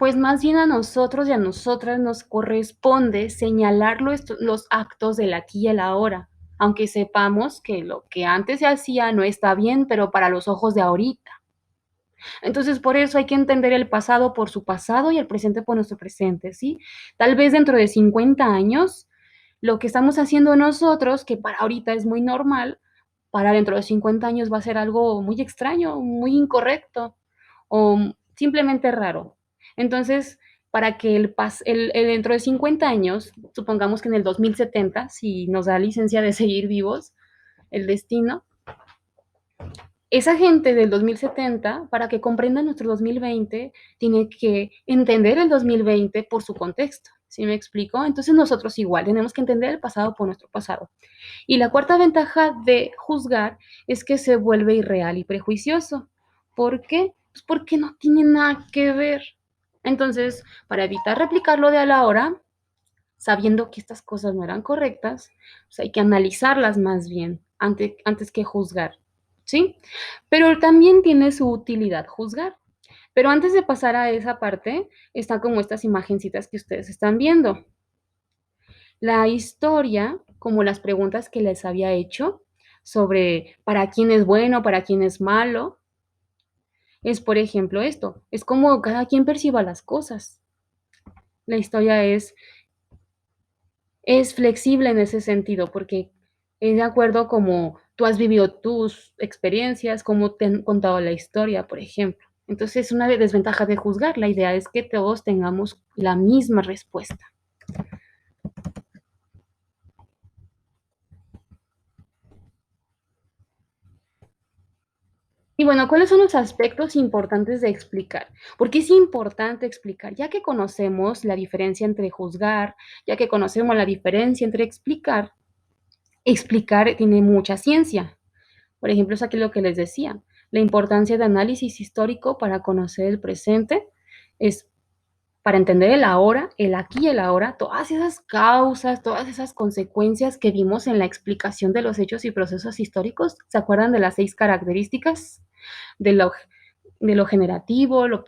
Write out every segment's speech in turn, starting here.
Pues más bien a nosotros y a nosotras nos corresponde señalar los actos del aquí y el ahora, aunque sepamos que lo que antes se hacía no está bien, pero para los ojos de ahorita. Entonces, por eso hay que entender el pasado por su pasado y el presente por nuestro presente, ¿sí? Tal vez dentro de 50 años, lo que estamos haciendo nosotros, que para ahorita es muy normal, para dentro de 50 años va a ser algo muy extraño, muy incorrecto o simplemente raro. Entonces, para que dentro de 50 años, supongamos que en el 2070, si nos da licencia de seguir vivos, el destino, esa gente del 2070, para que comprenda nuestro 2020, tiene que entender el 2020 por su contexto. ¿Sí me explico? Entonces nosotros igual tenemos que entender el pasado por nuestro pasado. Y la cuarta ventaja de juzgar es que se vuelve irreal y prejuicioso. ¿Por qué? Pues porque no tiene nada que ver. Entonces, para evitar replicarlo de a la hora, sabiendo que estas cosas no eran correctas, pues hay que analizarlas más bien antes que juzgar, ¿sí? Pero también tiene su utilidad juzgar. Pero antes de pasar a esa parte, están como estas imagencitas que ustedes están viendo. La historia, como las preguntas que les había hecho sobre para quién es bueno, para quién es malo, es por ejemplo esto, es como cada quien perciba las cosas. La historia es flexible en ese sentido, porque es de acuerdo como tú has vivido tus experiencias, cómo te han contado la historia, por ejemplo. Entonces, es una desventaja de juzgar. La idea es que todos tengamos la misma respuesta. Y bueno, ¿cuáles son los aspectos importantes de explicar? Porque es importante explicar, ya que conocemos la diferencia entre juzgar, ya que conocemos la diferencia entre explicar, explicar tiene mucha ciencia. Por ejemplo, es aquí lo que les decía, la importancia de análisis histórico para conocer el presente es para entender el ahora, el aquí y el ahora, todas esas causas, todas esas consecuencias que vimos en la explicación de los hechos y procesos históricos. ¿Se acuerdan de las 6 características? De lo, de lo generativo, lo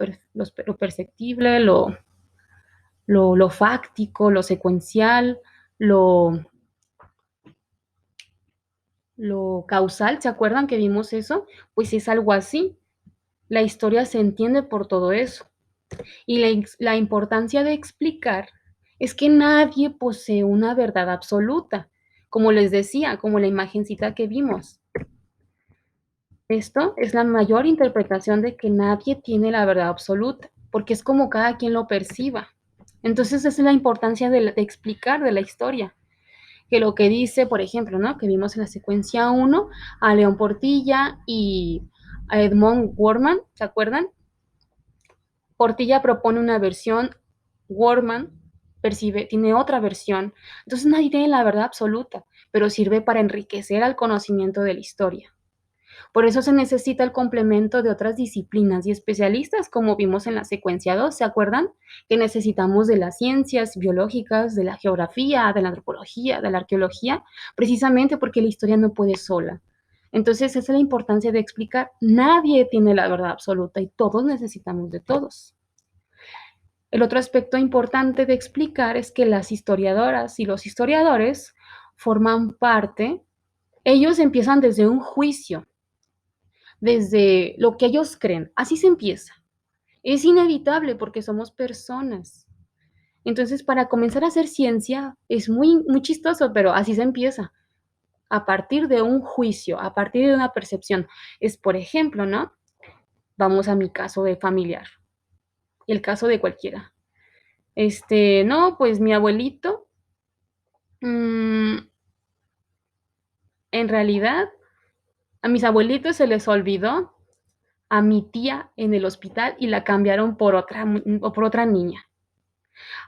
perceptible, lo fáctico, lo secuencial, lo, lo causal. ¿Se acuerdan que vimos eso? Pues es algo así. La historia se entiende por todo eso. Y la importancia de explicar es que nadie posee una verdad absoluta, como les decía, como la imagencita que vimos. Esto es la mayor interpretación de que nadie tiene la verdad absoluta, porque es como cada quien lo perciba. Entonces, esa es la importancia de explicar de la historia. Que lo que dice, por ejemplo, ¿no? Que vimos en la secuencia uno a León Portilla y a Edmond Worman, ¿se acuerdan? Portilla propone una versión, Worman tiene otra versión. Entonces nadie tiene la verdad absoluta, pero sirve para enriquecer al conocimiento de la historia. Por eso se necesita el complemento de otras disciplinas y especialistas, como vimos en la secuencia 2, ¿se acuerdan? Que necesitamos de las ciencias biológicas, de la geografía, de la antropología, de la arqueología, precisamente porque la historia no puede sola. Entonces, esa es la importancia de explicar. Nadie tiene la verdad absoluta y todos necesitamos de todos. El otro aspecto importante de explicar es que las historiadoras y los historiadores forman parte, ellos empiezan desde un juicio, desde lo que ellos creen. Así se empieza. Es inevitable porque somos personas. Entonces, para comenzar a hacer ciencia es muy chistoso, pero así se empieza. A partir de un juicio, a partir de una percepción. Es, por ejemplo, ¿no? Vamos a mi caso de familiar, el caso de cualquiera. No, pues mi abuelito, mmm, en realidad, a mis abuelitos se les olvidó a mi tía en el hospital y la cambiaron por otra niña.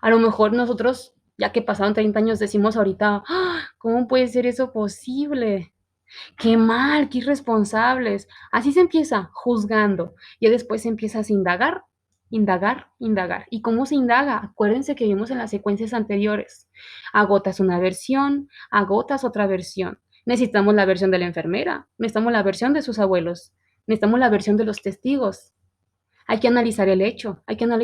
A lo mejor nosotros, ya que pasaron 30 años, decimos ahorita, ¡ah! ¿Cómo puede ser eso posible? Qué mal, qué irresponsables. Así se empieza, juzgando. Y después se empieza a indagar, indagar, indagar. ¿Y cómo se indaga? Acuérdense que vimos en las secuencias anteriores. Agotas una versión, agotas otra versión. Necesitamos la versión de la enfermera, necesitamos la versión de sus abuelos, necesitamos la versión de los testigos. Hay que analizar el hecho, hay que analizar